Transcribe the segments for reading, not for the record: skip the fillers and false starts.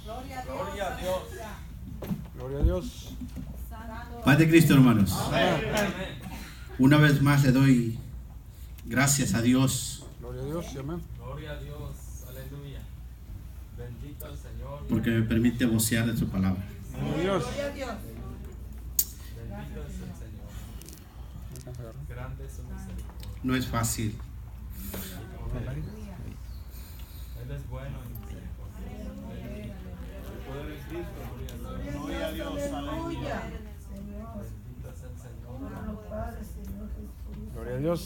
Gloria a Dios. Gloria a Dios. Paz de Cristo, hermanos. Amén. Una vez más le doy gracias a Dios. Gloria a Dios y amén. Gloria a Dios. Aleluya. Bendito el Señor. Porque me permite vocear de su palabra. Gloria a Dios. Bendito es el Señor. Grande es su misericordia. No es fácil. Él es bueno y misericordioso. El poder es Cristo. Gloria a Dios. Aleluya. Bendito es el Señor. Gloria a Dios.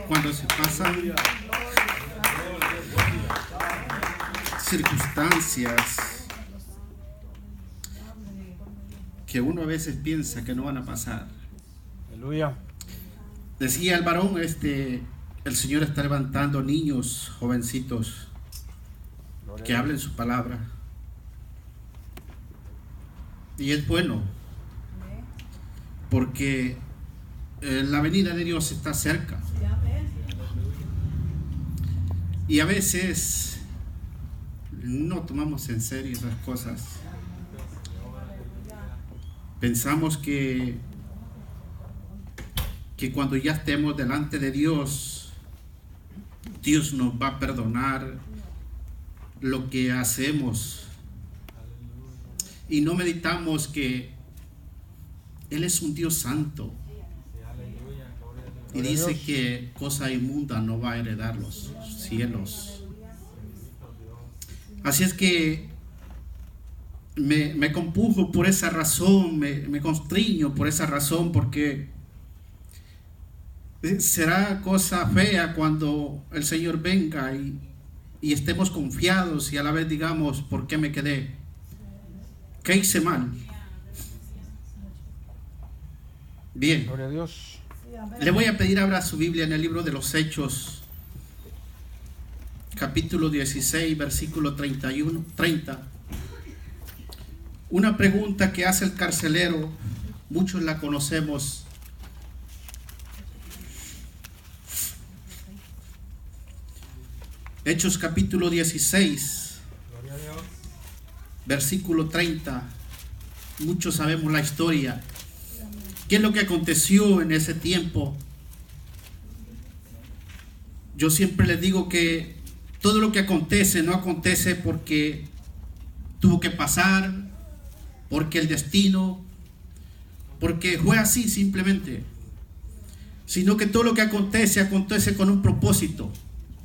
Cuando se pasan circunstancias que uno a veces piensa que no van a pasar. Aleluya. Decía el varón, el Señor está levantando niños, jovencitos, Gloria que a Dios. hablen su palabra. Y es bueno, porque la venida de Dios está cerca. Y a veces no tomamos en serio esas cosas. Pensamos que cuando ya estemos delante de Dios, Dios nos va a perdonar lo que hacemos. Y no meditamos que Él es un Dios santo. Y dice que cosa inmunda no va a heredar los cielos. Así es que me compujo por esa razón, me constriño por esa razón, porque será cosa fea cuando el Señor venga y estemos confiados y a la vez digamos, ¿por qué me quedé? ¿Qué hice mal? Bien. Gloria a Dios. Le voy a pedir abra su Biblia en el libro de los Hechos, capítulo 16, versículo 30. Una pregunta que hace el carcelero, muchos la conocemos. Hechos capítulo 16, Gloria a Dios. versículo 30. Muchos sabemos la historia. ¿Qué es lo que aconteció en ese tiempo? Yo siempre les digo que todo lo que acontece no acontece porque tuvo que pasar, porque el destino, porque fue así simplemente, sino que todo lo que acontece con un propósito.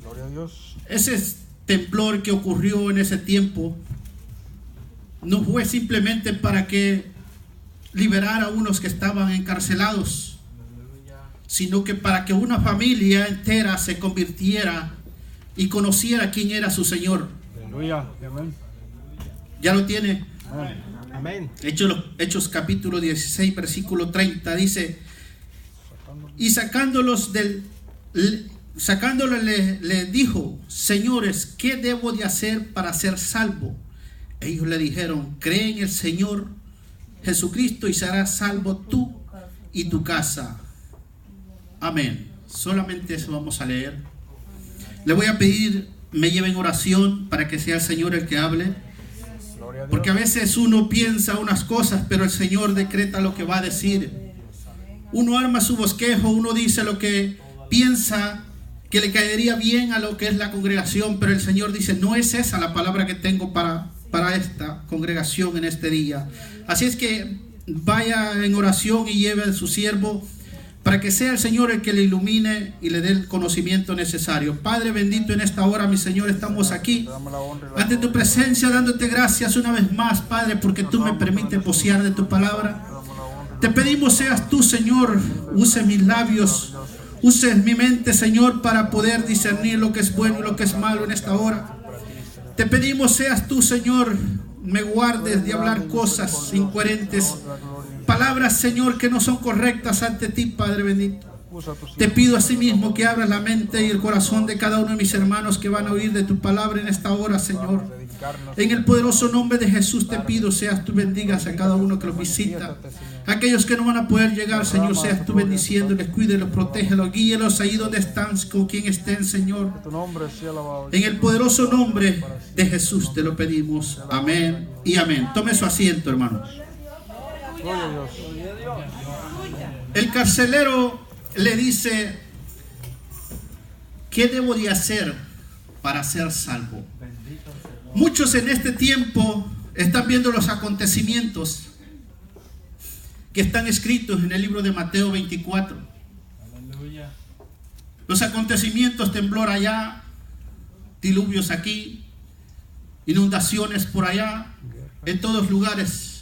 Gloria a Dios. Ese temblor que ocurrió en ese tiempo no fue simplemente para que liberar a unos que estaban encarcelados, sino que para que una familia entera se convirtiera y conociera quién era su Señor. Aleluya. Amén. ¿Ya lo tiene? Amén. Amén. Hechos capítulo 16, versículo 30 dice: y sacándolos le dijo: señores, ¿qué debo de hacer para ser salvo? Ellos le dijeron: cree en el Señor Jesucristo y serás salvo tú y tu casa. Amén. Solamente eso vamos a leer. Le voy a pedir me lleve en oración para que sea el Señor el que hable, Gloria a Dios. porque a veces uno piensa unas cosas, pero el Señor decreta lo que va a decir. Uno arma su bosquejo, uno dice lo que piensa que le caería bien a lo que es la congregación, pero el Señor dice: no es esa la palabra que tengo para esta congregación en este día. Así es que vaya en oración y lleve a su siervo para que sea el Señor el que le ilumine y le dé el conocimiento necesario. Padre bendito, en esta hora, mi Señor, estamos aquí Damos la honra y la ante tu presencia, dándote gracias una vez más, Padre, porque tú me permites vocear de tu palabra. Te pedimos seas tú, Señor, use mis labios, use mi mente, Señor, para poder discernir lo que es bueno y lo que es malo en esta hora. Te pedimos seas tú, Señor, me guardes de hablar cosas incoherentes, palabras, Señor, que no son correctas ante ti, Padre bendito. Te pido asimismo que abras la mente y el corazón de cada uno de mis hermanos que van a oír de tu palabra en esta hora, Señor. En el poderoso nombre de Jesús te pido, seas tú bendigas a cada uno que los visita. Aquellos que no van a poder llegar, Señor, seas tú bendiciéndoles, cuídelos, protégelos, guíelos ahí donde están, con quien estén, Señor. En el poderoso nombre de Jesús te lo pedimos. Amén y amén. Tome su asiento, hermanos. El carcelero le dice: ¿qué debo de hacer para ser salvo? Muchos en este tiempo están viendo los acontecimientos que están escritos en el libro de Mateo 24. Aleluya. Los acontecimientos: temblor allá, diluvios aquí, inundaciones por allá, en todos lugares.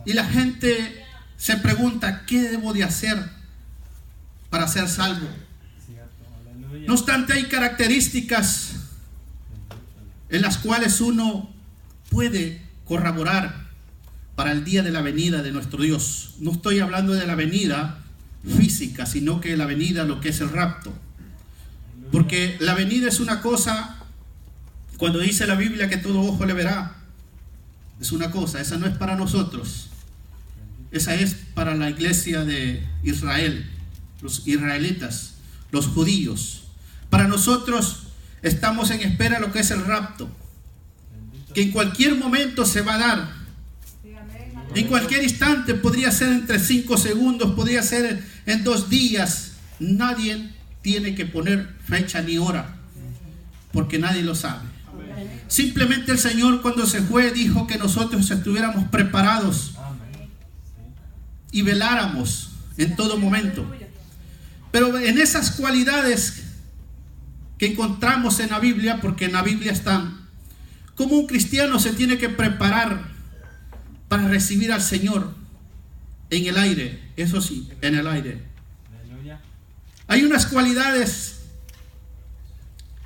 Y la gente se pregunta: ¿qué debo de hacer para ser salvo? No obstante, hay características en las cuales uno puede corroborar para el día de la venida de nuestro Dios. No estoy hablando de la venida física, sino que la venida, lo que es el rapto. Porque la venida es una cosa, cuando dice la Biblia que todo ojo le verá, es una cosa, esa no es para nosotros. Esa es para la iglesia de Israel, los israelitas, los judíos. Para nosotros estamos en espera de lo que es el rapto, que en cualquier momento se va a dar. En cualquier instante, podría ser entre 5 segundos, podría ser en 2 días. Nadie tiene que poner fecha ni hora, porque nadie lo sabe. Simplemente el Señor, cuando se fue, dijo que nosotros estuviéramos preparados y veláramos en todo momento. Pero en esas cualidades que encontramos en la Biblia, porque en la Biblia están, como un cristiano se tiene que preparar para recibir al Señor en el aire. Eso sí, en el aire. Hay unas cualidades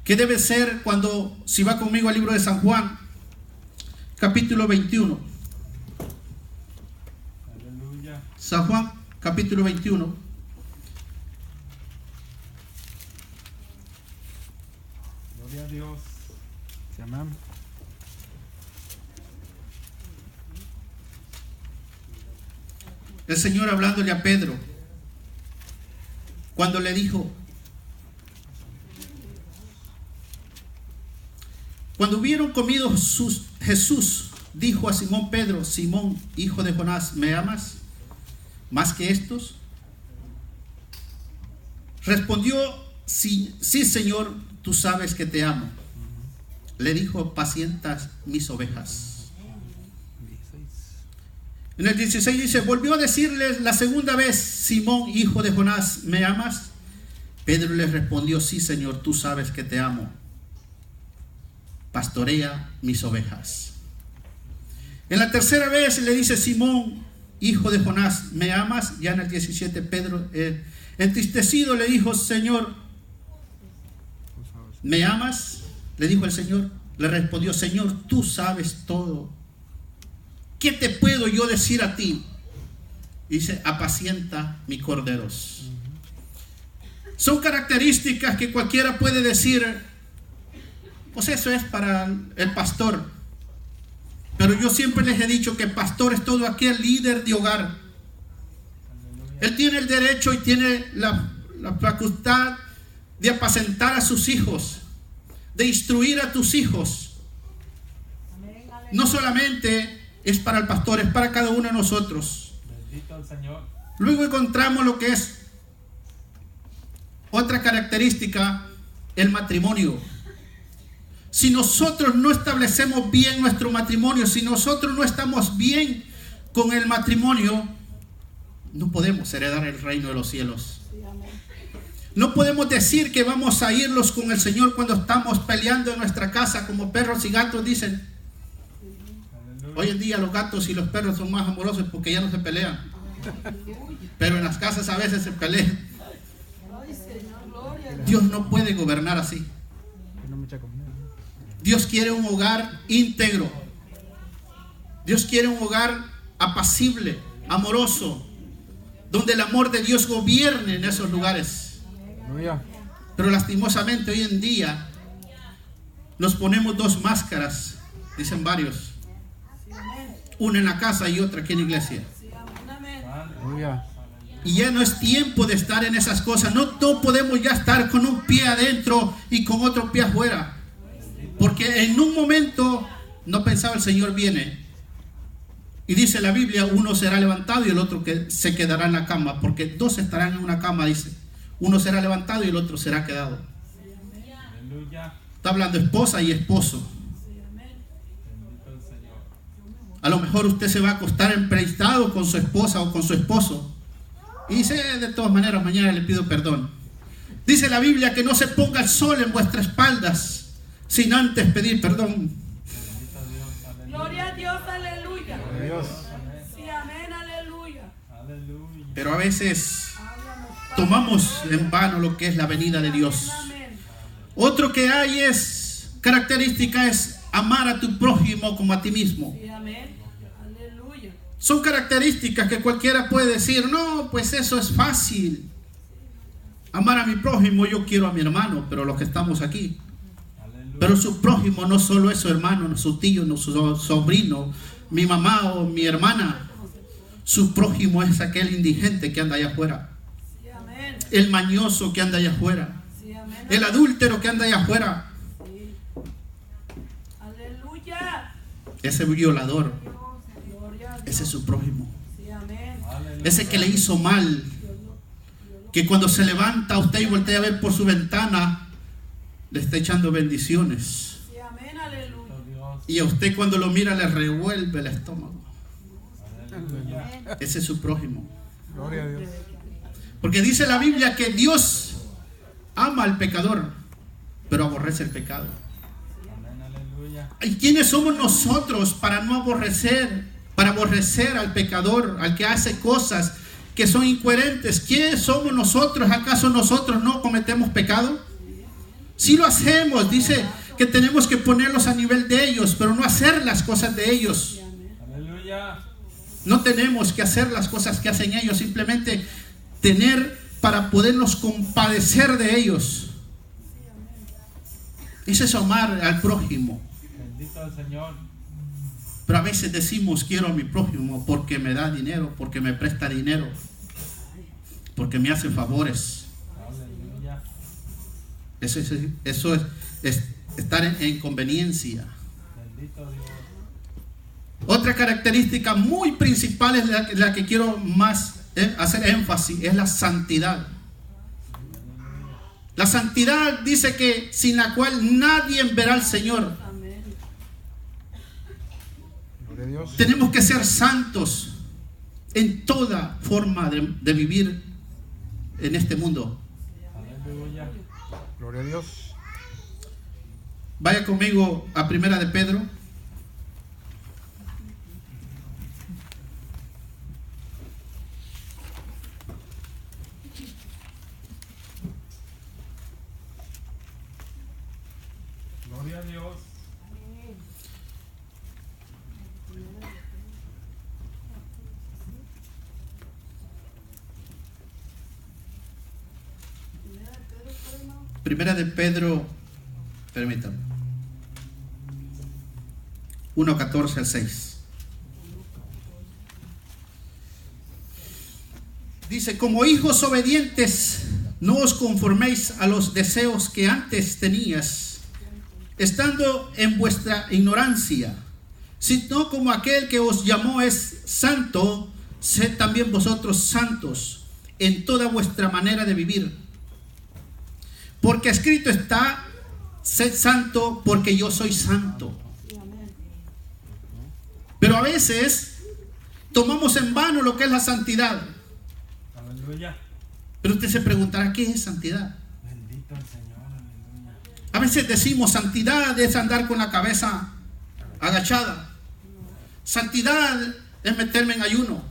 que debe ser cuando, si va conmigo al libro de San Juan, capítulo 21. Aleluya. San Juan, capítulo 21. Gloria a Dios. Amén. El Señor hablándole a Pedro, cuando le dijo: cuando hubieron comido, Jesús dijo a Simón Pedro: Simón, hijo de Jonás, ¿me amas más que estos? Respondió: sí, Señor, tú sabes que te amo. Le dijo: apacientas mis ovejas. En el 16 dice: volvió a decirles la segunda vez: Simón, hijo de Jonás, ¿me amas? Pedro le respondió: sí, Señor, tú sabes que te amo. Pastorea mis ovejas. En la tercera vez le dice: Simón, hijo de Jonás, ¿me amas? Ya en el 17 Pedro, entristecido, le dijo: Señor, ¿me amas? Le dijo el Señor. Le respondió: Señor, tú sabes todo. ¿Qué te puedo yo decir a ti? Dice: apacienta mis corderos. Son características que cualquiera puede decir: pues eso es para el pastor. Pero yo siempre les he dicho que pastor es todo aquel líder de hogar. Él tiene el derecho y tiene la facultad de apacentar a sus hijos, de instruir a tus hijos. No solamente es para el pastor, es para cada uno de nosotros. Bendito el Señor. Luego encontramos lo que es otra característica: el matrimonio. Si nosotros no establecemos bien nuestro matrimonio, si nosotros no estamos bien con el matrimonio, no podemos heredar el reino de los cielos. No podemos decir que vamos a irnos con el Señor cuando estamos peleando en nuestra casa como perros y gatos, dicen. Hoy en día los gatos y los perros son más amorosos porque ya no se pelean. Pero en las casas a veces se pelean. Dios no puede gobernar así. Dios quiere un hogar íntegro. Dios quiere un hogar apacible, amoroso, donde el amor de Dios gobierne en esos lugares. Pero lastimosamente hoy en día nos ponemos 2 máscaras Dicen varios. Una en la casa y otra aquí en la iglesia. Aleluya. Y ya no es tiempo de estar en esas cosas. No podemos ya estar con un pie adentro y con otro pie afuera. Porque en un momento no pensaba el Señor viene. Y dice la Biblia, uno será levantado y el otro que se quedará en la cama. Porque dos estarán en una cama, dice. Uno será levantado y el otro será quedado. Está hablando esposa y esposo. A lo mejor usted se va a acostar emprestado con su esposa o con su esposo. Y dice, de todas maneras, mañana le pido perdón. Dice la Biblia que no se ponga el sol en vuestras espaldas sin antes pedir perdón. Gloria a Dios, aleluya. Dios. Sí, amén, aleluya. Pero a veces tomamos en vano lo que es la venida de Dios. Otro que hay característica es amar a tu prójimo como a ti mismo. Sí, amén. Aleluya. Son características que cualquiera puede decir, no, pues eso es fácil. Amar a mi prójimo, yo quiero a mi hermano, pero los que estamos aquí. Pero su prójimo no solo es su hermano, no su tío, no su sobrino, mi mamá o mi hermana. Su prójimo es aquel indigente que anda allá afuera. Sí, amén. El mañoso que anda allá afuera. Sí, amén. El adúltero que anda allá afuera. Sí. Aleluya. Ese violador. Gloria a Dios. Ese es su prójimo. Sí, amén. Ese que le hizo mal. Que cuando se levanta usted y voltea a ver por su ventana, le está echando bendiciones. Sí, amén, aleluya. Y a usted cuando lo mira le revuelve el estómago. Ese es su prójimo. Gloria a Dios. Porque dice la Biblia que Dios ama al pecador, pero aborrece el pecado. ¿Y quiénes somos nosotros para no aborrecer, para aborrecer al pecador, al que hace cosas que son incoherentes? ¿Quiénes somos nosotros? ¿Acaso nosotros no cometemos pecado? Sí lo hacemos. Dice que tenemos que ponerlos a nivel de ellos, pero no hacer las cosas de ellos. Aleluya. No tenemos que hacer las cosas que hacen ellos, simplemente tener para podernos compadecer de ellos. Ese es amar al prójimo. Bendito el Señor. Pero a veces decimos quiero a mi prójimo porque me da dinero, porque me presta dinero, porque me hace favores. Aleluya. Eso es estar en conveniencia. Bendito Dios. Otra característica muy principal es la que quiero más hacer énfasis, es la santidad. La santidad dice que sin la cual nadie verá al Señor. Amén. Gloria a Dios. Tenemos que ser santos en toda forma de vivir en este mundo. Aleluya. Gloria a Dios. Vaya conmigo a Primera de Pedro. Gloria a Dios. Primera de Pedro, permítame. 1:14 al 6. Dice, como hijos obedientes, no os conforméis a los deseos que antes tenías, estando en vuestra ignorancia, sino como aquel que os llamó es santo, sed también vosotros santos en toda vuestra manera de vivir. Porque escrito está, sed santo porque yo soy santo. Pero a veces tomamos en vano lo que es la santidad. Aleluya. Pero usted se preguntará, ¿qué es santidad? Bendito el Señor. Aleluya. A veces decimos, santidad es andar con la cabeza agachada. Santidad es meterme en ayuno.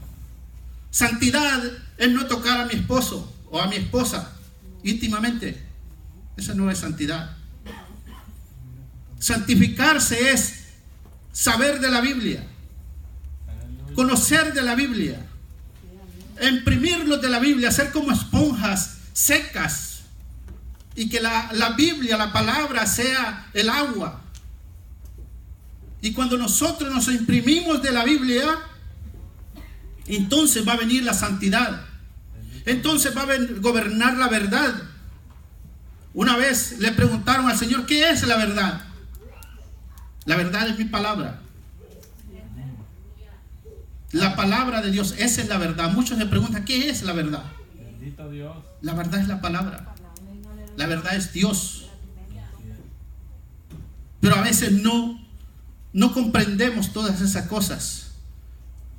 Santidad es no tocar a mi esposo o a mi esposa íntimamente. Esa no es santidad. Santificarse es saber de la Biblia, conocer de la Biblia, imprimirlos de la Biblia, ser como esponjas secas y que la Biblia, la palabra, sea el agua. Y cuando nosotros nos imprimimos de la Biblia, entonces va a venir la santidad. Entonces va a gobernar la verdad. Una vez le preguntaron al Señor, ¿qué es la verdad? La verdad es mi palabra. La palabra de Dios, esa es la verdad. Muchos se preguntan, ¿qué es la verdad? Bendito Dios. La verdad es la palabra. La verdad es Dios. Pero a veces no comprendemos todas esas cosas.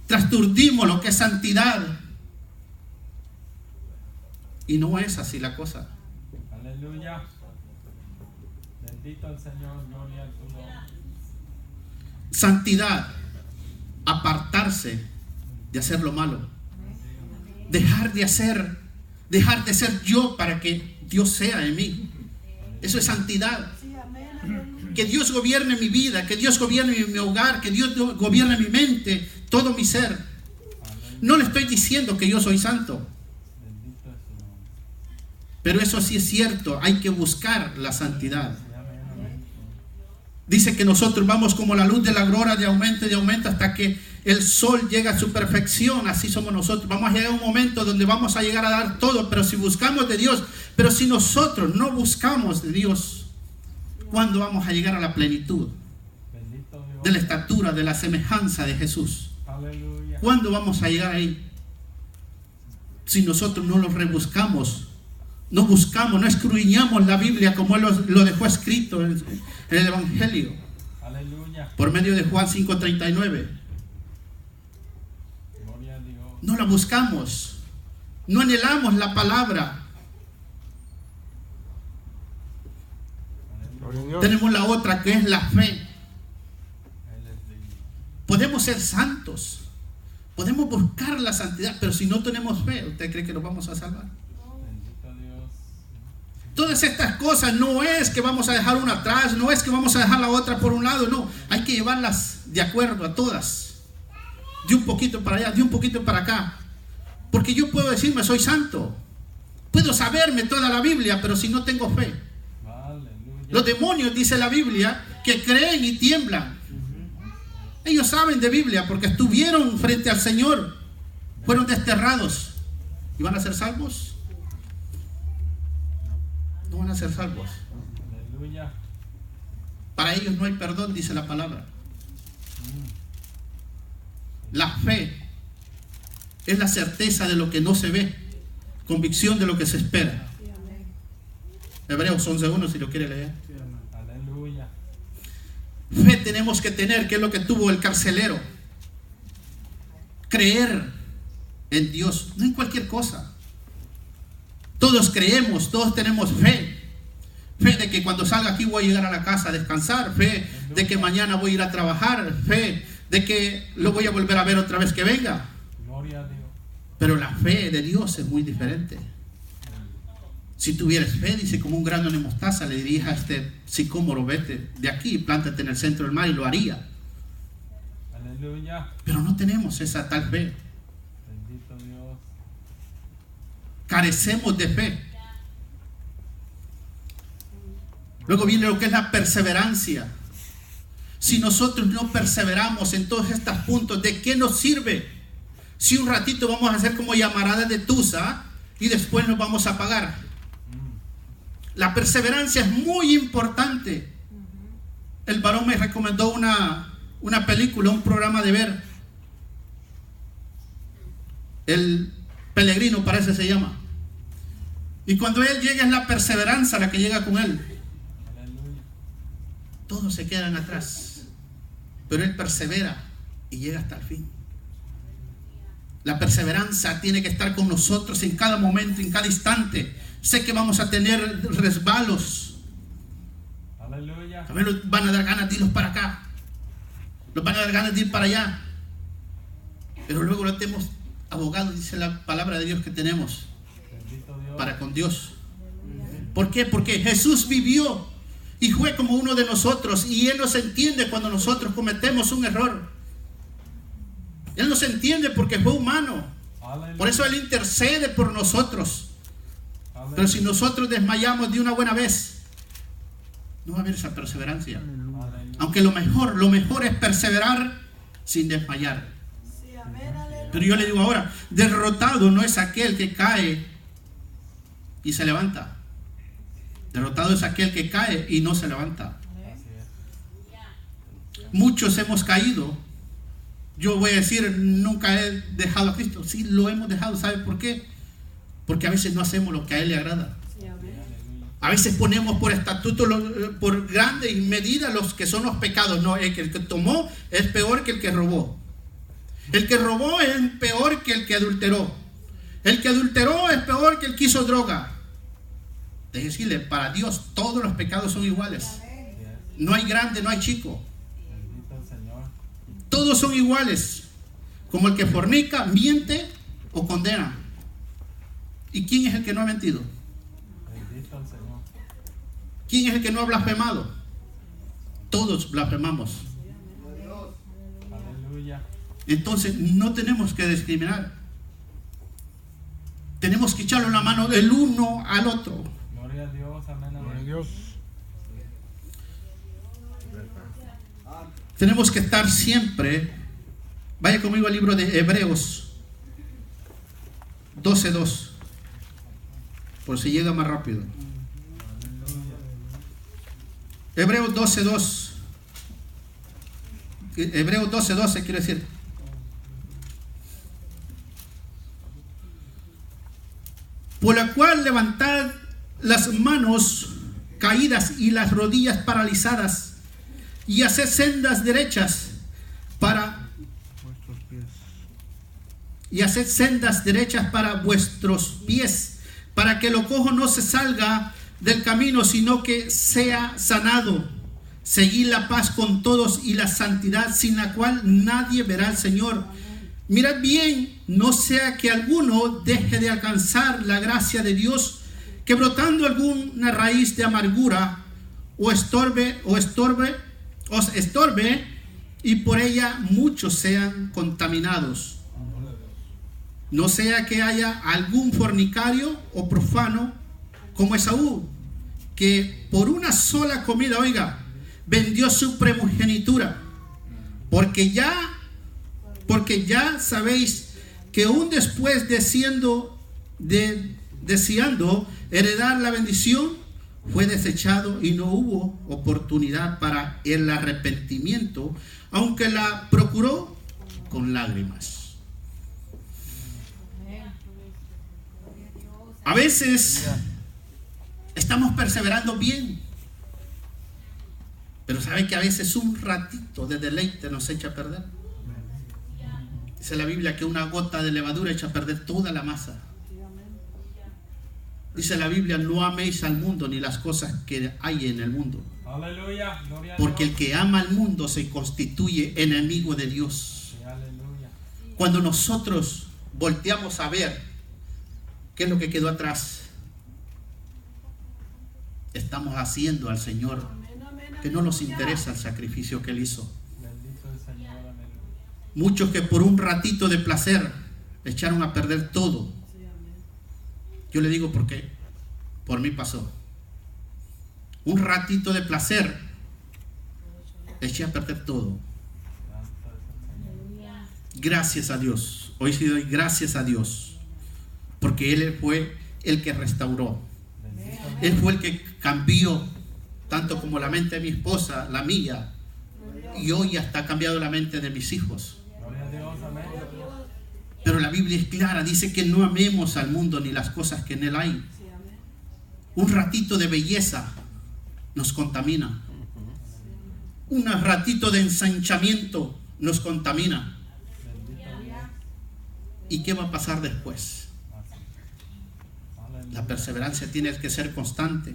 Trasturdimos lo que es santidad. Y no es así la cosa. Aleluya. Bendito el Señor, gloria a tu nombre. Santidad, apartarse de hacer lo malo. Dejar de ser yo para que Dios sea en mí. Eso es santidad. Que Dios gobierne mi vida, que Dios gobierne mi hogar, que Dios gobierne mi mente, todo mi ser. No le estoy diciendo que yo soy santo, pero eso sí es cierto, hay que buscar la santidad. Dice que nosotros vamos como la luz de la aurora, de aumento y de aumento hasta que el sol llega a su perfección. Así somos nosotros. Vamos a llegar a un momento donde vamos a llegar a dar todo, pero si buscamos de Dios, pero si nosotros no buscamos de Dios, ¿cuándo vamos a llegar a la plenitud de la estatura, de la semejanza de Jesús? Aleluya. ¿Cuándo vamos a llegar ahí? Si nosotros no lo rebuscamos, no buscamos, no escudriñamos la Biblia como Él lo dejó escrito en el Evangelio. Aleluya. Por medio de Juan 5:39. Gloria a Dios. No la buscamos, no anhelamos la palabra. Gloria a Dios. Tenemos la otra que es la fe. Él es digno. Podemos ser santos, podemos buscar la santidad, pero si no tenemos fe, ¿usted cree que nos vamos a salvar? Bendito Dios. Todas estas cosas no es que vamos a dejar una atrás, no es que vamos a dejar la otra por un lado, no, hay que llevarlas de acuerdo a todas, de un poquito para allá, de un poquito para acá, porque yo puedo decirme soy santo, puedo saberme toda la Biblia, pero si no tengo fe, Aleluya. los demonios, dice la Biblia, que creen y tiemblan. Ellos saben de Biblia porque estuvieron frente al Señor, fueron desterrados y van a ser salvos. No van a ser salvos. Aleluya. Para ellos no hay perdón, dice la palabra. La fe es la certeza de lo que no se ve, convicción de lo que se espera. Hebreos 11:1 si lo quiere leer. Aleluya. Fe tenemos que tener, que es lo que tuvo el carcelero. Creer en Dios, no en cualquier cosa. Todos creemos, todos tenemos fe. Fe de que cuando salga aquí voy a llegar a la casa a descansar. Fe de que mañana voy a ir a trabajar. Fe de que lo voy a volver a ver otra vez que venga. Gloria a Dios. Pero la fe de Dios es muy diferente. Si tuvieras fe, dice, como un grano de mostaza, le dirías a este sicómoro, vete de aquí y plántate en el centro del mar, y lo haría. Aleluya. Pero no tenemos esa tal fe. Bendito Dios. Carecemos de fe. Luego viene lo que es la perseverancia. Si nosotros no perseveramos en todos estos puntos, ¿de qué nos sirve? Si un ratito vamos a hacer como llamaradas de tusa y después nos vamos a apagar. La perseverancia es muy importante. El varón me recomendó una película, un programa de ver. El Peregrino parece se llama. Y cuando él llega es la perseverancia la que llega con él. Aleluya. Todos se quedan atrás, pero él persevera y llega hasta el fin. La perseverancia tiene que estar con nosotros en cada momento, en cada instante. Sé que vamos a tener resbalos. Aleluya. A ver, nos van a dar ganas de irnos para acá, nos van a dar ganas de ir para allá, pero luego lo tenemos abogado, dice la palabra de Dios, que tenemos Bendito Dios. para con Dios. ¿Por qué? Porque Jesús vivió y fue como uno de nosotros, y Él nos entiende cuando nosotros cometemos un error. Él nos entiende porque fue humano. Aleluya. Por eso Él intercede por nosotros. Aleluya. Pero si nosotros desmayamos de una buena vez, no va a haber esa perseverancia. Aleluya. Aunque lo mejor es perseverar sin desmayar. Sí, amén, aleluya. Pero yo le digo ahora, derrotado no es aquel que cae y se levanta. Derrotado es aquel que cae y no se levanta. Muchos hemos caído. Yo voy a decir, nunca he dejado a Cristo. Sí, lo hemos dejado. ¿Sabe por qué? Porque a veces no hacemos lo que a Él le agrada. Sí, amén. A veces ponemos por estatuto, por grande medida los que son los pecados. No, el que tomó es peor que el que robó. El que robó es peor que el que adulteró. El que adulteró es peor que el que hizo droga. Es decirle, para Dios todos los pecados son iguales. No hay grande, no hay chico. Todos son iguales. Como el que fornica, miente o condena. ¿Y quién es el que no ha mentido? ¿Quién es el que no ha blasfemado? Todos blasfemamos. Entonces no tenemos que discriminar. Tenemos que echarle la mano del uno al otro. Gloria a Dios, amén, amén. Gloria a Dios. Tenemos que estar siempre. Vaya conmigo al libro de Hebreos 12:2. Por si llega más rápido. Hebreos 12:2. Hebreos 12:12 quiere decir. Por la cual levantad las manos caídas y las rodillas paralizadas y haced sendas derechas para Vuestros pies. y haced sendas derechas para vuestros pies, para que lo cojo no se salga del camino, sino que sea sanado. Seguid la paz con todos y la santidad, sin la cual nadie verá al Señor. Mirad bien, no sea que alguno deje de alcanzar la gracia de Dios, que brotando alguna raíz de amargura os estorbe, y por ella muchos sean contaminados. No sea que haya algún fornicario o profano como Esaú, que por una sola comida, oiga, vendió su primogenitura, porque ya sabéis que aún después deseando heredar la bendición, fue desechado y no hubo oportunidad para el arrepentimiento, aunque la procuró con lágrimas. A veces estamos perseverando bien, pero sabe que a veces un ratito de deleite nos echa a perder. Dice la Biblia que una gota de levadura echa a perder toda la masa. Dice la Biblia, no améis al mundo ni las cosas que hay en el mundo. Aleluya, gloria a Porque Dios. el que ama al mundo se constituye enemigo de Dios. Sí, aleluya. Cuando nosotros volteamos a ver qué es lo que quedó atrás, estamos haciendo al Señor que no nos interesa el sacrificio que Él hizo. Bendito el Señor, aleluya. Muchos que por un ratito de placer echaron a perder todo. Yo le digo porque por mí pasó. Un ratito de placer eché a perder todo. Santo es el Señor. Gracias a Dios. Hoy sí doy gracias a Dios, porque Él fue el que restauró. Bendito Él fue el que cambió tanto como la mente de mi esposa, la mía, y hoy hasta ha cambiado la mente de mis hijos. Gloria a Dios, amén. Pero la Biblia es clara, dice que no amemos al mundo ni las cosas que en él hay. Un ratito de belleza nos contamina. Un ratito de ensanchamiento nos contamina. ¿Y qué va a pasar después? La perseverancia tiene que ser constante.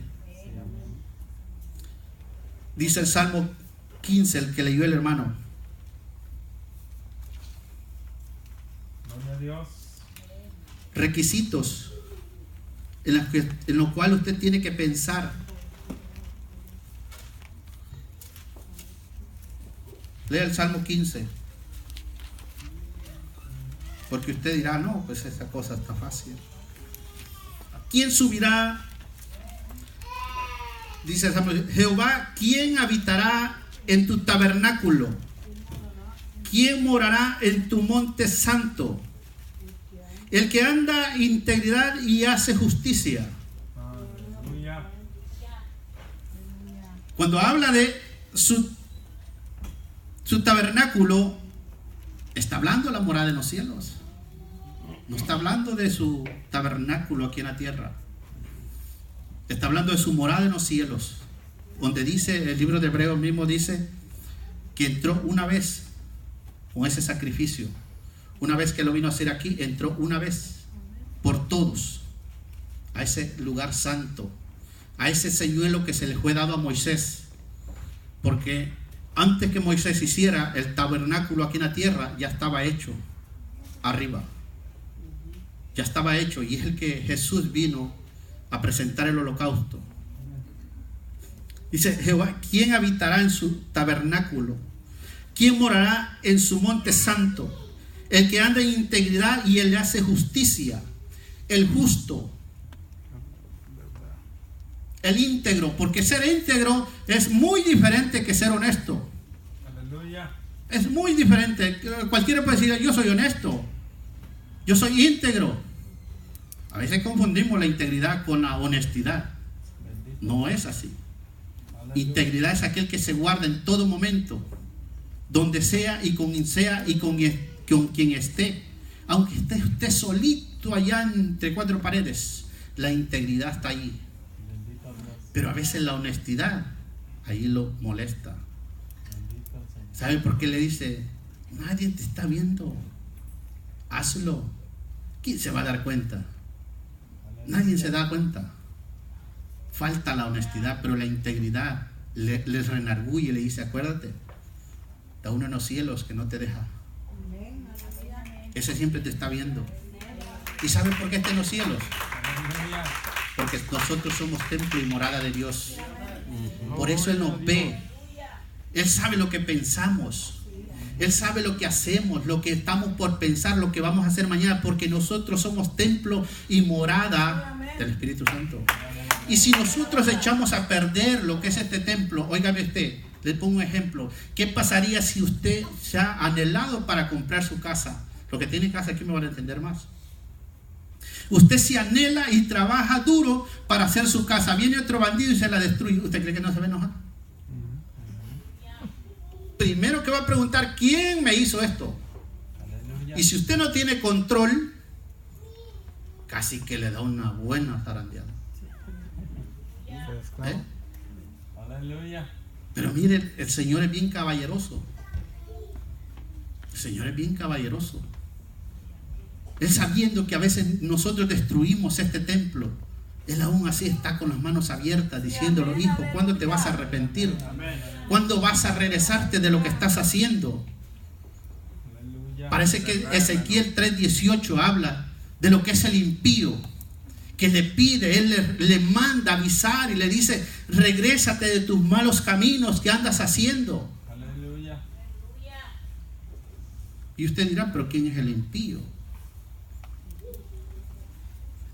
Dice el Salmo 15, el que leyó el hermano. Gloria a Dios. Requisitos en lo cual usted tiene que pensar. Lea el Salmo 15. Porque usted dirá, no, pues esa cosa está fácil. ¿Quién subirá? Dice el Salmo, Jehová, ¿quién habitará en tu tabernáculo? ¿Quién morará en tu monte santo? El que anda en integridad y hace justicia. Aleluya. Cuando habla de su tabernáculo, está hablando de la morada en los cielos. No está hablando de su tabernáculo aquí en la tierra. Está hablando de su morada en los cielos, donde dice, el libro de Hebreos mismo dice que entró una vez con ese sacrificio. Una vez que lo vino a hacer aquí, entró una vez por todos a ese lugar santo, a ese señuelo que se le fue dado a Moisés, porque antes que Moisés hiciera el tabernáculo aquí en la tierra, ya estaba hecho arriba, ya estaba hecho, y es el que Jesús vino a presentar el holocausto. Dice Jehová: ¿quién habitará en su tabernáculo? ¿Quién morará en su monte santo? El que anda en integridad y él hace justicia, el justo, el íntegro, porque ser íntegro es muy diferente que ser honesto. Aleluya. Es muy diferente. Cualquiera puede decir: yo soy honesto, yo soy íntegro. A veces confundimos la integridad con la honestidad. No es así. Integridad es aquel que se guarda en todo momento, donde sea y con quien esté. Aunque esté usted solito allá entre cuatro paredes, la integridad está ahí. Pero a veces la honestidad ahí lo molesta. ¿Sabe por qué le dice? Nadie te está viendo, hazlo. ¿Quién se va a dar cuenta? Nadie se da cuenta. Falta la honestidad, pero la integridad les renarguye y le dice: acuérdate, está uno en los cielos que no te deja. Ese siempre te está viendo. ¿Y sabes por qué está en los cielos? Porque nosotros somos templo y morada de Dios. Por eso Él nos ve. Él sabe lo que pensamos. Él sabe lo que hacemos, lo que estamos por pensar, lo que vamos a hacer mañana, porque nosotros somos templo y morada del Espíritu Santo. Y si nosotros echamos a perder lo que es este templo, óigame usted, le pongo un ejemplo. ¿Qué pasaría si usted se ha anhelado para comprar su casa? Lo que tiene casa aquí me van a entender más. Usted se anhela y trabaja duro para hacer su casa. Viene otro bandido y se la destruye. ¿Usted cree que no se va a enojar? Primero que va a preguntar: ¿quién me hizo esto? Aleluya. Y si usted no tiene control, casi que le da una buena zarandeada. Aleluya. Pero mire, el Señor es bien caballeroso. El Señor es bien caballeroso. Él, sabiendo que a veces nosotros destruimos este templo, Él aún así está con las manos abiertas diciéndolo: hijo, ¿cuándo te vas a arrepentir? ¿Cuándo vas a regresarte de lo que estás haciendo? Parece que Ezequiel 3:18 habla de lo que es el impío, que le pide, Él le manda avisar y le dice: regrésate de tus malos caminos que andas haciendo. Aleluya. Y usted dirá: ¿pero quién es el impío?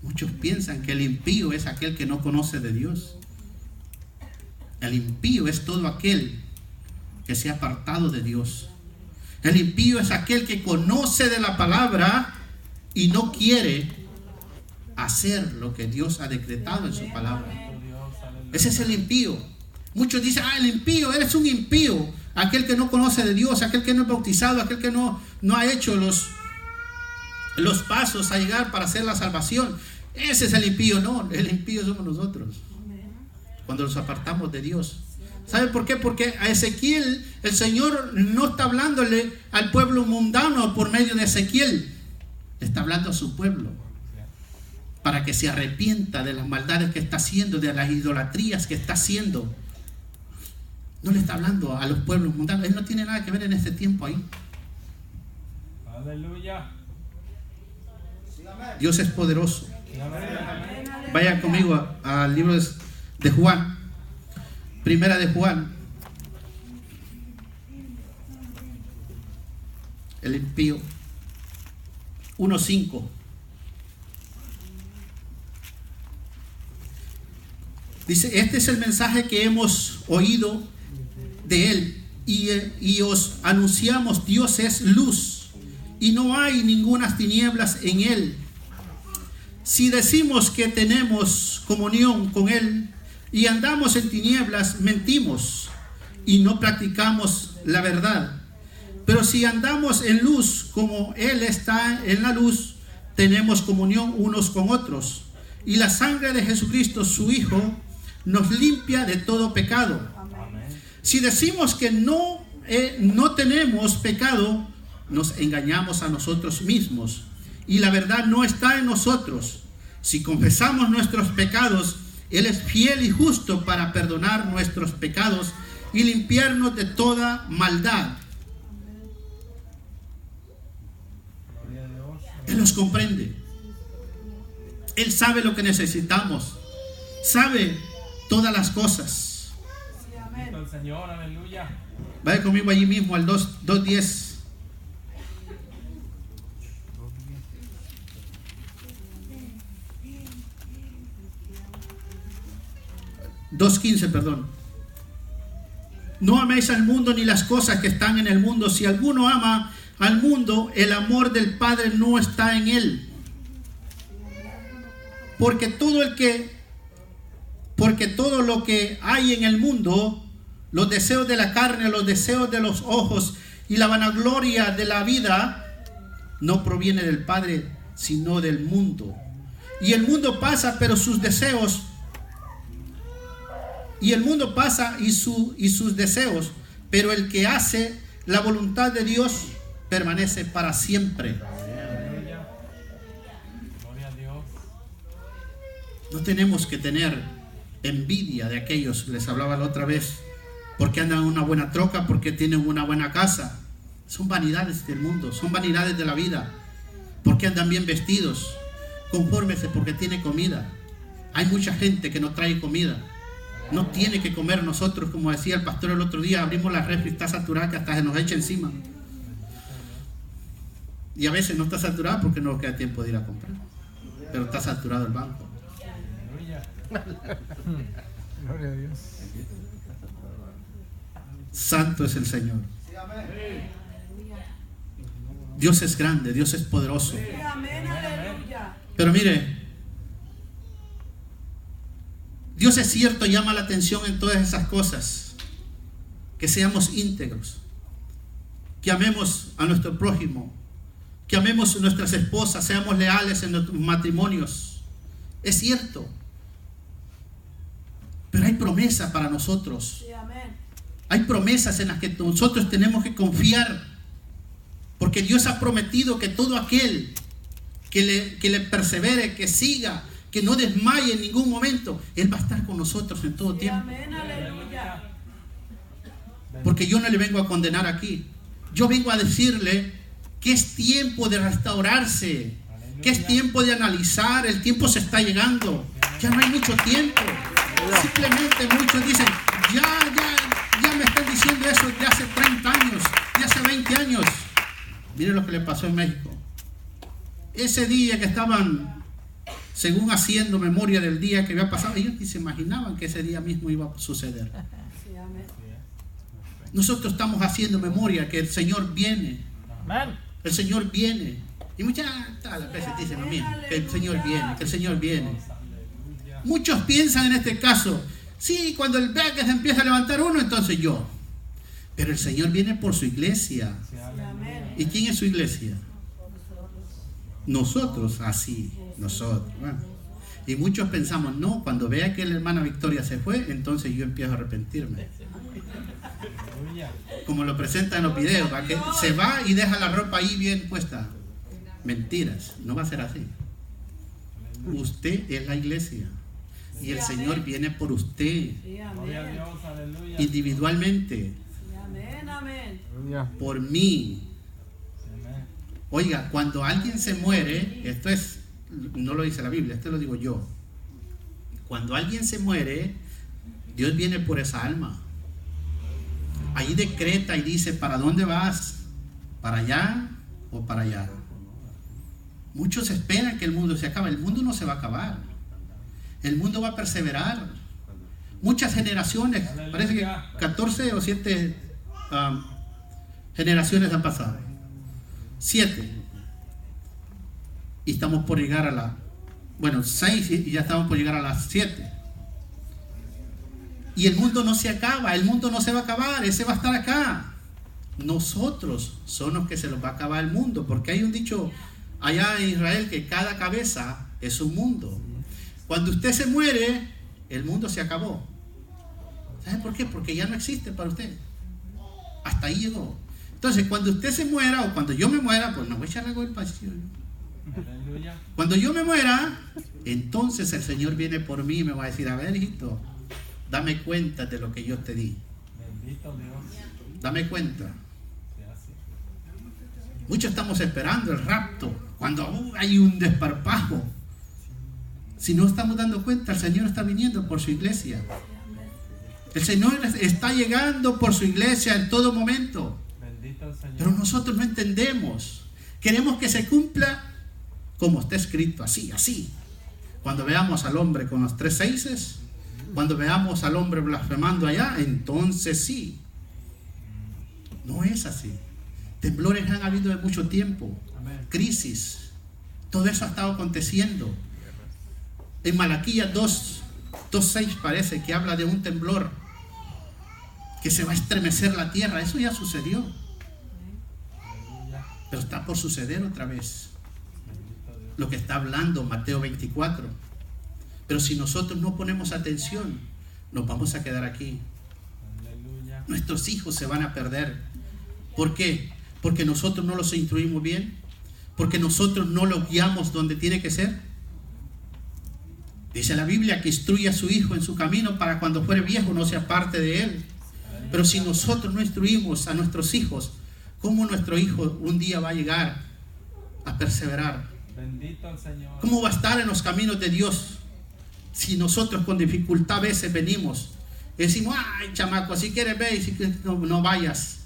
Muchos piensan que el impío es aquel que no conoce de Dios. El impío es todo aquel que se ha apartado de Dios. El impío es aquel que conoce de la palabra y no quiere hacer lo que Dios ha decretado en su palabra. Ese es el impío. Muchos dicen: el impío, eres un impío. Aquel que no conoce de Dios, aquel que no es bautizado, aquel que no ha hecho los pasos a llegar para hacer la salvación. Ese es el impío. No, el impío somos nosotros, cuando nos apartamos de Dios. ¿Sabe por qué? Porque a Ezequiel el Señor no está hablándole al pueblo mundano por medio de Ezequiel. Le está hablando a su pueblo para que se arrepienta de las maldades que está haciendo, de las idolatrías que está haciendo. No le está hablando a los pueblos mundanos. Él no tiene nada que ver en este tiempo ahí. Aleluya. Dios es poderoso. Vaya conmigo al libro de Juan, primera de Juan. El impío 1:5. Dice: este es el mensaje que hemos oído de Él y os anunciamos: Dios es luz y no hay ninguna tinieblas en Él. Si decimos que tenemos comunión con Él y andamos en tinieblas, mentimos y no practicamos la verdad. Pero si andamos en luz como Él está en la luz, tenemos comunión unos con otros. Y la sangre de Jesucristo, su Hijo, nos limpia de todo pecado. Si decimos que no tenemos pecado, nos engañamos a nosotros mismos y la verdad no está en nosotros. Si confesamos nuestros pecados, Él es fiel y justo para perdonar nuestros pecados y limpiarnos de toda maldad. Él nos comprende. Él sabe lo que necesitamos. Sabe todas las cosas. Sí, amén. El Señor, aleluya. Vaya conmigo allí mismo al 2:10. 2:15, perdón. No améis al mundo ni las cosas que están en el mundo. Si alguno ama al mundo, el amor del Padre no está en él. Porque todo lo que hay en el mundo, los deseos de la carne, los deseos de los ojos y la vanagloria de la vida, no proviene del Padre, sino del mundo. Y el mundo pasa, pero sus deseos, y sus deseos, pero el que hace la voluntad de Dios permanece para siempre. Gloria a Dios. No tenemos que tener envidia de aquellos, les hablaba la otra vez, porque andan en una buena troca, porque tienen una buena casa. Son vanidades del mundo, son vanidades de la vida. Porque andan bien vestidos, confórmese porque tiene comida. Hay mucha gente que no trae comida. No tiene que comer. Nosotros, como decía el pastor el otro día, abrimos la refri, está saturada que hasta se nos echa encima. Y a veces no está saturada porque no nos queda tiempo de ir a comprar, pero está saturado el banco. Gloria a Dios. Santo es el Señor. Dios es grande, Dios es poderoso. Sí, amén, aleluya. Pero mire, Dios es cierto, llama la atención en todas esas cosas. Que seamos íntegros, que amemos a nuestro prójimo, que amemos a nuestras esposas, seamos leales en nuestros matrimonios. Es cierto. Pero hay promesas para nosotros. Sí, amén. Hay promesas en las que nosotros tenemos que confiar. Porque Dios ha prometido que todo aquel que le persevere, que siga, que no desmaye en ningún momento, Él va a estar con nosotros en todo Sí, tiempo. amén, aleluya. Porque yo no le vengo a condenar aquí. Yo vengo a decirle que es tiempo de restaurarse, que es tiempo de analizar. El tiempo se está llegando. Ya no hay mucho tiempo. Simplemente muchos dicen, ya me están diciendo eso de hace 30 años, de hace 20 años. Miren lo que le pasó en México. Ese día que estaban, según haciendo memoria del día que había pasado, ellos ni se imaginaban que ese día mismo iba a suceder. Sí, amén. Nosotros estamos haciendo memoria que el Señor viene. El Señor viene. Y muchas veces dicen lo mismo, que el Señor viene, que el Señor viene. Muchos piensan en este caso, sí, cuando el vea que se empieza a levantar uno, entonces yo. Pero el Señor viene por su iglesia. Sí, amén. ¿Y quién es su iglesia? Nosotros, así, nosotros. Bueno. Y muchos pensamos, no, cuando vea que la hermana Victoria se fue, entonces yo empiezo a arrepentirme. Como lo presentan en los videos, ¿va? Que se va y deja la ropa ahí bien puesta. Mentiras, no va a ser así. Usted es la iglesia y el Señor viene por usted Sí, amén. individualmente, Sí, amén, amén. Aleluya. por mí. Oiga, cuando alguien se muere, esto es, no lo dice la Biblia, esto lo digo yo. Cuando alguien se muere, Dios viene por esa alma. Ahí decreta y dice, ¿para dónde vas? ¿Para allá o para allá? Muchos esperan que el mundo se acabe. El mundo no se va a acabar. El mundo va a perseverar. Muchas generaciones, parece que 14 o 7 generaciones han pasado? 7. Y estamos por llegar a la... Bueno, 6 y ya estamos por llegar a las 7. Y el mundo no se acaba, el mundo no se va a acabar, ese va a estar acá. Nosotros son los que se nos va a acabar el mundo, porque hay un dicho allá en Israel que cada cabeza es un mundo. Cuando usted se muere, el mundo se acabó. ¿Sabe por qué? Porque ya no existe para usted. Hasta ahí llegó. Entonces, cuando usted se muera o cuando yo me muera, pues no voy a echar algo del pasillo. Cuando yo me muera, entonces el Señor viene por mí y me va a decir: a ver, hijito, dame cuenta de lo que yo te di. Bendito Dios. Dame cuenta. Muchos estamos esperando el rapto, cuando hay un desparpajo. Si no estamos dando cuenta, el Señor está viniendo por su iglesia. El Señor está llegando por su iglesia en todo momento. Bendito el Señor. Pero nosotros no entendemos. Queremos que se cumpla como está escrito, así, así. Cuando veamos al hombre con los 3 seises, cuando veamos al hombre blasfemando allá, entonces sí. No es así. Temblores han habido de mucho tiempo. Amén. Crisis. Todo eso ha estado aconteciendo. En Malaquías 2:6 parece que habla de un temblor que se va a estremecer la tierra. Eso ya sucedió. Pero está por suceder otra vez. Lo que está hablando Mateo 24. Pero si nosotros no ponemos atención, nos vamos a quedar aquí. Aleluya. Nuestros hijos se van a perder. ¿Por qué? Porque nosotros no los instruimos bien. Porque nosotros no los guiamos donde tiene que ser. Dice la Biblia que instruye a su hijo en su camino para cuando fuere viejo no se aparte de él. Pero si nosotros no instruimos a nuestros hijos, ¿cómo nuestro hijo un día va a llegar a perseverar? Bendito el Señor. ¿Cómo va a estar en los caminos de Dios? Si nosotros con dificultad a veces venimos y decimos: ay, chamaco, si quieres ver y si quieres no vayas.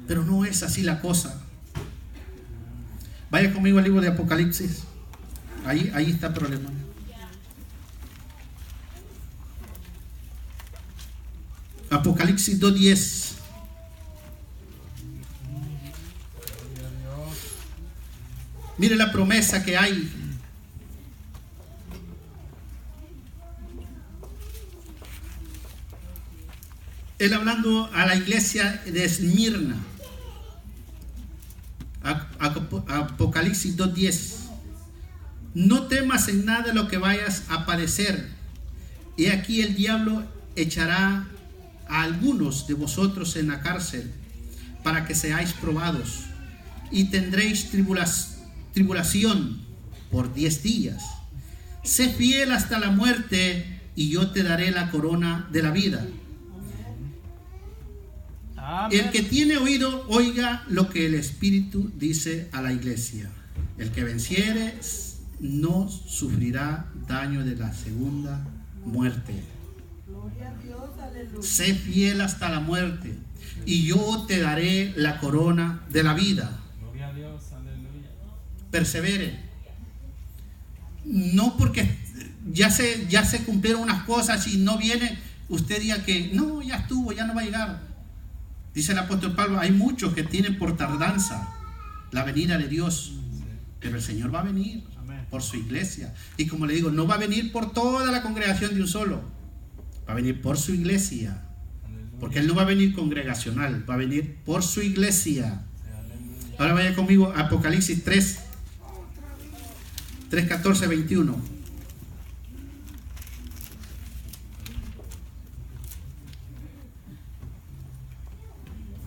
Pero no es así la cosa. Vaya conmigo al libro de Apocalipsis. Ahí está el problema. Apocalipsis 2:10. Mire la promesa que hay. Él hablando a la iglesia de Esmirna. Apocalipsis 2:10. No temas en nada lo que vayas a padecer. He aquí el diablo echará a algunos de vosotros en la cárcel para que seáis probados y tendréis tribulación por 10 días. Sé fiel hasta la muerte y yo te daré la corona de la vida. Amén. El que tiene oído, oiga lo que el Espíritu dice a la iglesia. El que venciere no sufrirá daño de la segunda muerte. Gloria a Dios, aleluya. Sé fiel hasta la muerte y yo te daré la corona de la vida. Gloria a Dios, aleluya. Persevere. No porque ya se cumplieron unas cosas y no viene, usted diga que no, ya estuvo, ya no va a llegar. Dice el apóstol Pablo: hay muchos que tienen por tardanza la venida de Dios, pero el Señor va a venir por su iglesia. Y como le digo, no va a venir por toda la congregación de un solo, va a venir por su iglesia, porque Él no va a venir congregacional, va a venir por su iglesia. Ahora vaya conmigo a Apocalipsis 3, 14, 21.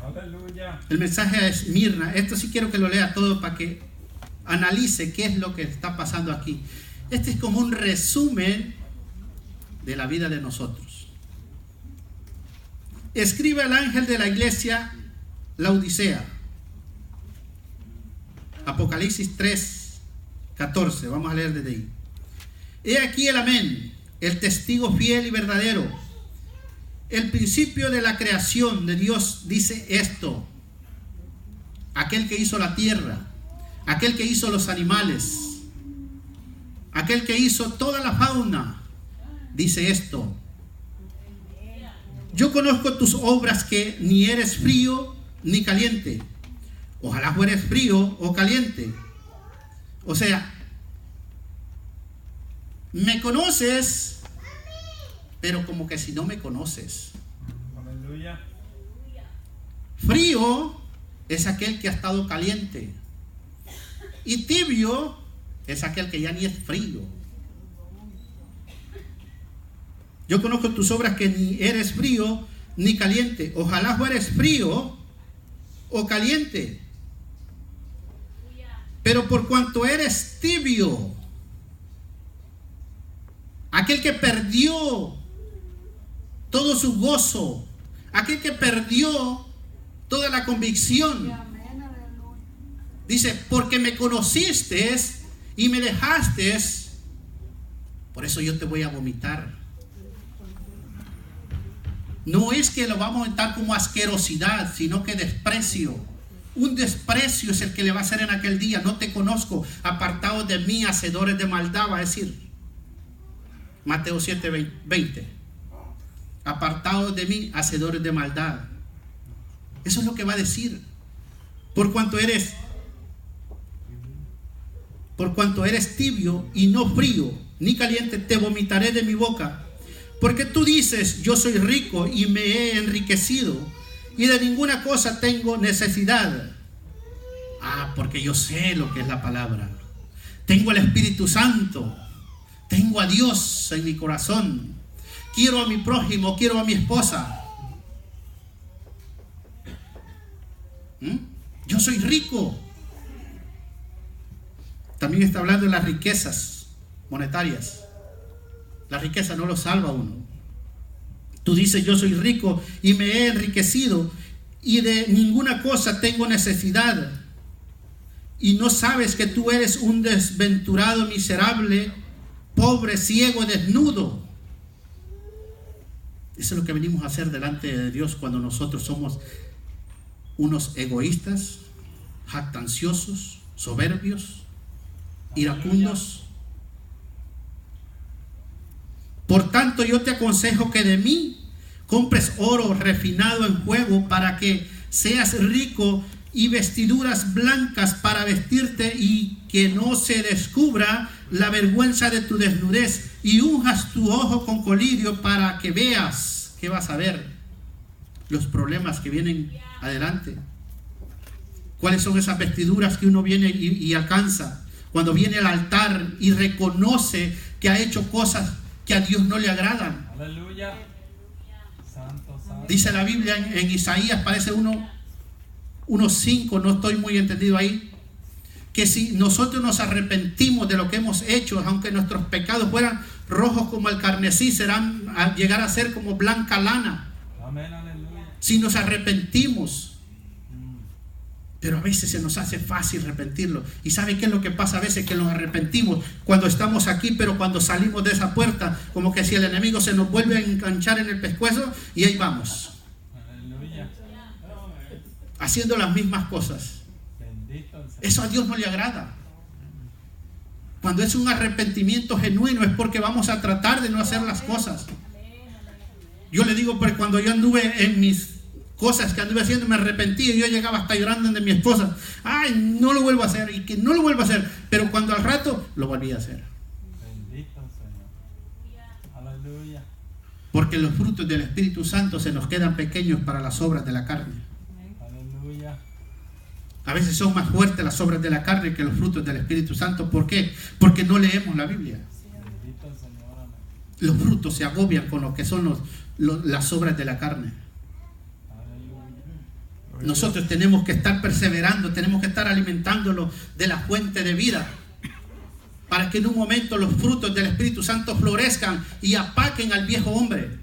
Aleluya. El mensaje es Esmirna. Esto sí quiero que lo lea todo para que analice qué es lo que está pasando aquí. Este es como un resumen de la vida de nosotros. Escribe al ángel de la iglesia Laodicea. Apocalipsis 3, 14. Vamos a leer desde ahí. He aquí el amén, el testigo fiel y verdadero. El principio de la creación de Dios dice esto: aquel que hizo la tierra, aquel que hizo los animales, aquel que hizo toda la fauna, dice esto: Yo conozco tus obras, que ni eres frío ni caliente. Ojalá fueres frío o caliente. O sea, me conoces, pero como que si no me conoces. Aleluya. Frío es aquel que ha estado caliente. Y tibio es aquel que ya ni es frío. Yo conozco tus obras, que ni eres frío ni caliente. Ojalá fueres frío o caliente. Pero por cuanto eres tibio, aquel que perdió todo su gozo, aquel que perdió toda la convicción, dice, porque me conociste y me dejaste, por eso yo te voy a vomitar. No es que lo vamos a vomitar como asquerosidad, sino que desprecio. Un desprecio es el que le va a hacer en aquel día. No te conozco, apartados de mí, hacedores de maldad, va a decir Mateo 7:20. Apartados de mí, hacedores de maldad. Eso es lo que va a decir. Por cuanto eres tibio y no frío ni caliente, te vomitaré de mi boca. Porque tú dices, yo soy rico y me he enriquecido, y de ninguna cosa tengo necesidad. Porque yo sé lo que es la palabra. Tengo el Espíritu Santo. Tengo a Dios en mi corazón. Quiero a mi prójimo, quiero a mi esposa. Yo soy rico. También está hablando de las riquezas monetarias. La riqueza no lo salva a uno. Tú dices, yo soy rico y me he enriquecido, y de ninguna cosa tengo necesidad. Y no sabes que tú eres un desventurado, miserable, pobre, ciego, desnudo. Eso es lo que venimos a hacer delante de Dios cuando nosotros somos unos egoístas, jactanciosos, soberbios, iracundos. Por tanto, yo te aconsejo que de mí compres oro refinado en fuego, para que seas rico, y vestiduras blancas para vestirte, y que no se descubra la vergüenza de tu desnudez, y unjas tu ojo con colirio, para que veas. ¿Qué vas a ver? Los problemas que vienen adelante. ¿Cuáles son esas vestiduras que uno viene y alcanza? Cuando viene al altar y reconoce que ha hecho cosas que a Dios no le agradan. Aleluya. Santo, santo. Dice la Biblia en Isaías, parece unos 5, no estoy muy entendido ahí, que si nosotros nos arrepentimos de lo que hemos hecho, aunque nuestros pecados fueran rojos como el carmesí, serán a llegar a ser como blanca lana. Amén, aleluya. Si nos arrepentimos. Pero a veces se nos hace fácil arrepentirlo. ¿Y sabe qué es lo que pasa a veces? Que nos arrepentimos cuando estamos aquí, pero cuando salimos de esa puerta, como que si el enemigo se nos vuelve a enganchar en el pescuezo, y ahí vamos. Aleluya. Haciendo las mismas cosas. Bendito el Señor. Eso a Dios no le agrada. Cuando es un arrepentimiento genuino, es porque vamos a tratar de no hacer las cosas. Yo le digo, porque cuando yo anduve en mis cosas que anduve haciendo, me arrepentí, y yo llegaba hasta llorando de mi esposa. Ay, no lo vuelvo a hacer, y que no lo vuelvo a hacer. Pero cuando al rato lo volví a hacer. Bendito el Señor. Aleluya. Porque los frutos del Espíritu Santo se nos quedan pequeños para las obras de la carne. Aleluya. A veces son más fuertes las obras de la carne que los frutos del Espíritu Santo. ¿Por qué? Porque no leemos la Biblia. Bendito el Señor. Amén. Los frutos se agobian con lo que son las obras de la carne. Nosotros tenemos que estar perseverando, tenemos que estar alimentándolo de la fuente de vida, para que en un momento los frutos del Espíritu Santo florezcan y apaquen al viejo hombre.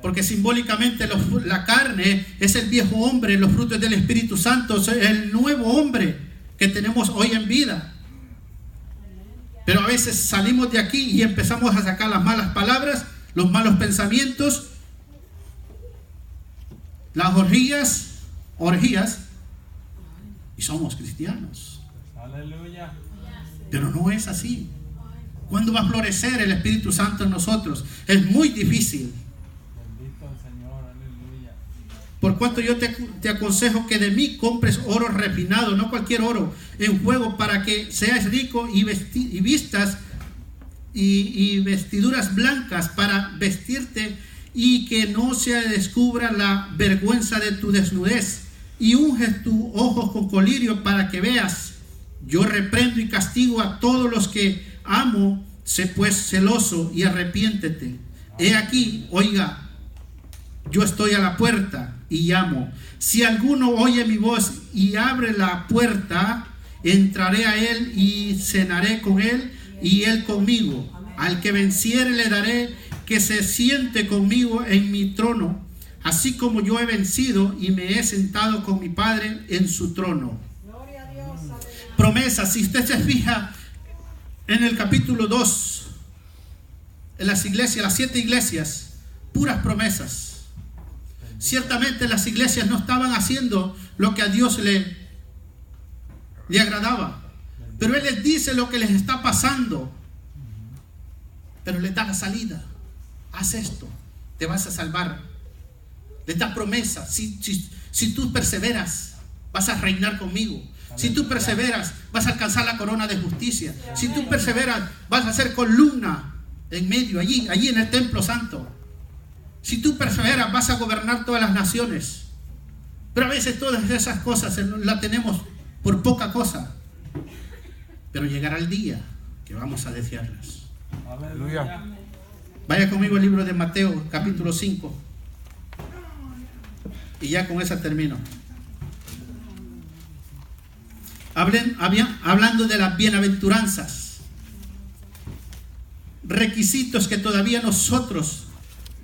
Porque simbólicamente la carne es el viejo hombre, los frutos del Espíritu Santo es el nuevo hombre que tenemos hoy en vida. Pero a veces salimos de aquí y empezamos a sacar las malas palabras, los malos pensamientos, las orgías, y somos cristianos. Aleluya. Pero no es así. ¿Cuándo va a florecer el Espíritu Santo en nosotros? Es muy difícil. Bendito el Señor. Por cuanto yo te aconsejo que de mí compres oro refinado, no cualquier oro, en juego, para que seas rico y vistas y vestiduras blancas para vestirte, y que no se descubra la vergüenza de tu desnudez, y unges tus ojos con colirio para que veas. Yo reprendo y castigo a todos los que amo. Sé pues celoso y arrepiéntete. He aquí, oiga, yo estoy a la puerta y llamo. Si alguno oye mi voz y abre la puerta, entraré a él y cenaré con él y él conmigo. Al que venciere le daré que se siente conmigo en mi trono, así como yo he vencido y me he sentado con mi Padre en su trono. Promesas. Si usted se fija en el capítulo 2, en las iglesias, las 7 iglesias, puras promesas. Ciertamente las iglesias no estaban haciendo lo que a Dios le agradaba, pero Él les dice lo que les está pasando, pero les da la salida. Haz esto, te vas a salvar. Les da promesa. Si tú perseveras, vas a reinar conmigo. Si tú perseveras, vas a alcanzar la corona de justicia. Si tú perseveras, vas a ser columna en medio, allí en el templo santo. Si tú perseveras, vas a gobernar todas las naciones. Pero a veces todas esas cosas las tenemos por poca cosa. Pero llegará el día que vamos a desearlas. Aleluya. Vaya conmigo al libro de Mateo, capítulo 5. Y ya con esa termino. Hablando de las bienaventuranzas, requisitos que todavía nosotros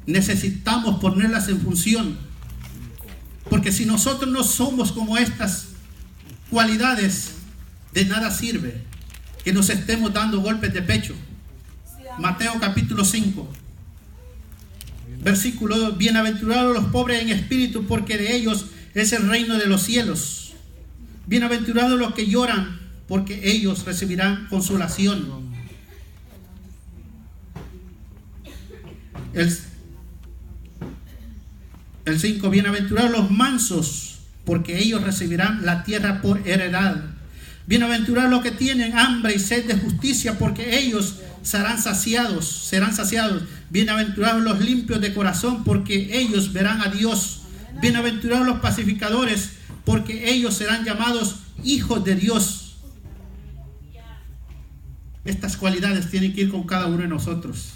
necesitamos ponerlas en función, porque si nosotros no somos como estas cualidades, de nada sirve que nos estemos dando golpes de pecho. Mateo capítulo 5, versículo 2: bienaventurados los pobres en espíritu, porque de ellos es el reino de los cielos. Bienaventurados los que lloran, porque ellos recibirán consolación. El 5: bienaventurados los mansos, porque ellos recibirán la tierra por heredad. Bienaventurados los que tienen hambre y sed de justicia, porque ellos serán saciados. Bienaventurados los limpios de corazón, porque ellos verán a Dios. Bienaventurados los pacificadores, porque ellos serán llamados hijos de Dios. Estas cualidades tienen que ir con cada uno de nosotros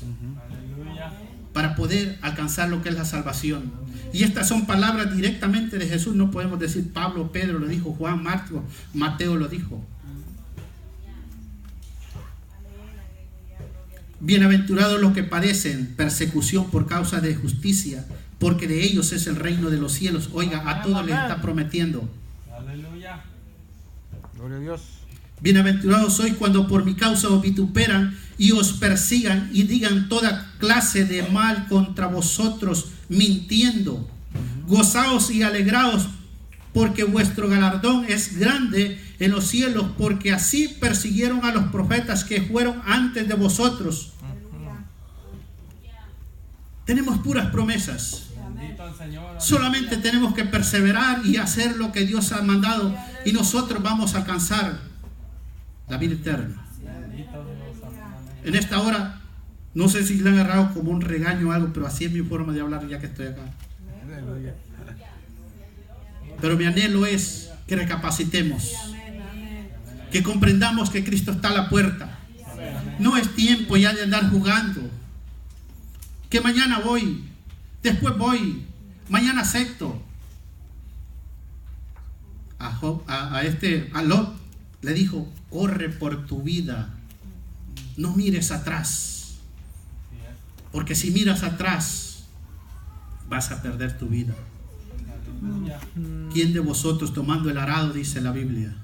para poder alcanzar lo que es la salvación. Y estas son palabras directamente de Jesús. No podemos decir Pablo, Pedro lo dijo, Juan, Marcos, Mateo lo dijo. Bienaventurados los que padecen persecución por causa de justicia, porque de ellos es el reino de los cielos. Oiga, a todos les está prometiendo. Aleluya. Gloria a Dios. Bienaventurados sois cuando por mi causa os vituperan y os persigan y digan toda clase de mal contra vosotros, mintiendo. Gozaos y alegraos, porque vuestro galardón es grande en los cielos, porque así persiguieron a los profetas que fueron antes de vosotros. Tenemos puras promesas. Solamente tenemos que perseverar y hacer lo que Dios ha mandado, y nosotros vamos a alcanzar la vida eterna. En esta hora, no sé si le han agarrado como un regaño o algo, pero así es mi forma de hablar ya que estoy acá. Pero mi anhelo es que recapacitemos, que comprendamos que Cristo está a la puerta. No es tiempo ya de andar jugando, que mañana voy, después voy, mañana acepto. A Lot le dijo: corre por tu vida, no mires atrás, porque si miras atrás vas a perder tu vida. ¿Quién de vosotros, tomando el arado, dice la Biblia,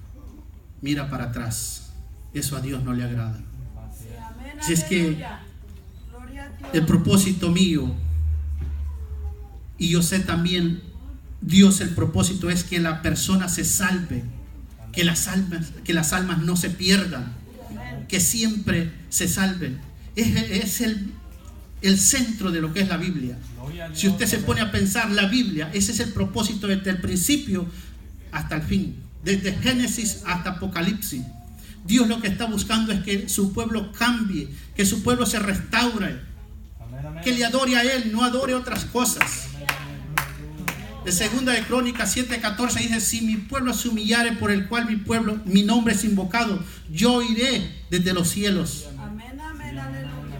mira para atrás? Eso a Dios no le agrada. Si es que el propósito mío, y yo sé también Dios, el propósito es que la persona se salve, que las almas no se pierdan, que siempre se salven. Es el centro de lo que es la Biblia. Si usted se pone a pensar la Biblia, ese es el propósito desde el principio hasta el fin, desde Génesis hasta Apocalipsis. Dios lo que está buscando es que su pueblo cambie, que su pueblo se restaure, que le adore a Él, no adore otras cosas. De Segunda de Crónicas 7:14 dice: si mi pueblo se humillare, por el cual mi nombre es invocado, yo iré desde los cielos. Amén, amén, aleluya.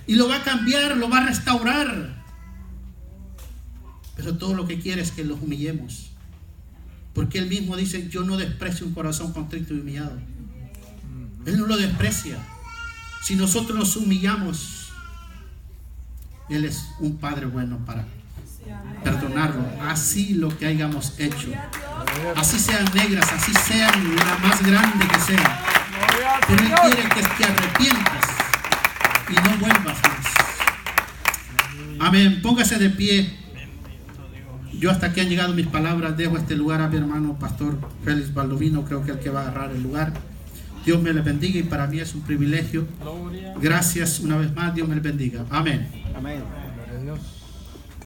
Y lo va a cambiar, lo va a restaurar. Pero todo lo que quiere es que los humillemos, porque Él mismo dice: yo no desprecio un corazón contrito y humillado. Él no lo desprecia. Si nosotros nos humillamos, Él es un Padre bueno para perdonarlo, así lo que hayamos hecho, así sean negras, así sean la más grande que sea. Pero Él quiere que te arrepientas y no vuelvas más. Amén. Póngase de pie. Yo hasta aquí han llegado mis palabras. Dejo este lugar a mi hermano Pastor Félix Baldovino, creo que es el que va a agarrar el lugar. Dios me les bendiga y para mí es un privilegio. Gracias una vez más. Dios me les bendiga. Amén. Amén. Gloria a Dios.